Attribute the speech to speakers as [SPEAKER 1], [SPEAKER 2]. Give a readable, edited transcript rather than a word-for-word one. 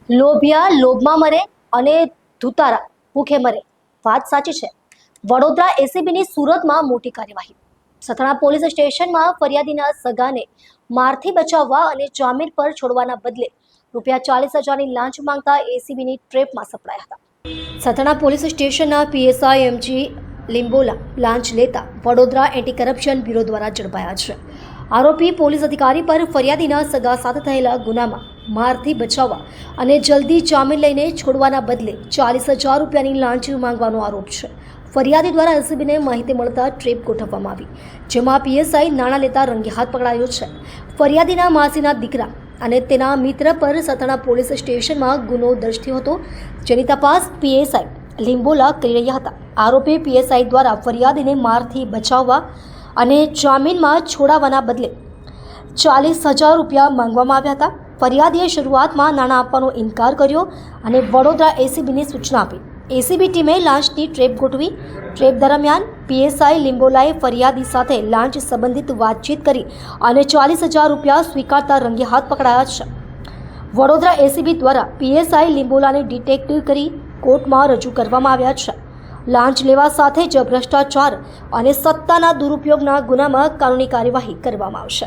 [SPEAKER 1] લોભિયા લોભમાં મરે અને ધુતારા ભૂખે મરે, વાત સાચી છે। વડોદરા એસીબીની સુરતમાં મોટી કાર્યવાહી। સથાણા પોલીસ સ્ટેશનમાં ફરિયાદીના સગાને મારથી બચાવવા અને જામીન પર છોડવાના બદલે ₹40,000ની લાંચ માંગતા એસીબીની ટ્રેપમાં સપડાયા હતા। સથાણા પોલીસ સ્ટેશનના પીએસઆઈ એમજી લિંબોલા લાંચ લેતા વડોદરા એન્ટી કરપ્શન બ્યુરો દ્વારા ઝડપાયા છે। આરોપી પોલીસ અધિકારી પર ફરિયાદીના સગા સાથે થયેલા ગુનામાં મારથી બચાવવા અને જલ્દી જામીન લઈને છોડવાના બદલે ₹40,000ની લાંચ માંગવાનો આરોપ છે। ફરિયાદી દ્વારા એસીબીને માહિતી મળતા ટ્રેપ ગોઠવવામાં આવી, જેમાં પીએસઆઈ નાણાં લેતા રંગે હાથ પકડાયો છે। ફરિયાદીના માસીના દીકરા અને તેના મિત્ર પર સથાણા પોલીસ સ્ટેશનમાં ગુનો દર્જ થયો હતો, જેની તપાસ પીએસઆઈ લિંબોલા કરી રહ્યા હતા। આરોપી પીએસઆઈ દ્વારા ફરિયાદીને મારથી બચાવવા અને જામીનમાં છોડાવવાના બદલે ₹40,000 માંગવામાં આવ્યા હતા। ફરિયાદીએ શરૂઆતમાં નાણાં આપવાનો ઇનકાર કર્યો અને વડોદરા એસીબીની સૂચના આપી। એસીબી ટીમે લાંચની ટ્રેપ ગોઠવી। ટ્રેપ દરમિયાન પીએસઆઈ લિંબોલાએ ફરિયાદી સાથે લાંચ સંબંધિત વાતચીત કરી અને ₹40,000 સ્વીકારતા રંગે હાથ પકડાયા છે। વડોદરા એસીબી દ્વારા પીએસઆઈ લિંબોલાને ડિટેક્ટ કરી કોર્ટમાં રજૂ કરવામાં આવ્યા છે। લાંચ લેવા સાથે જ ભ્રષ્ટાચાર અને સત્તાના દુરુપયોગના ગુનામાં કાનૂની કાર્યવાહી કરવામાં આવશે।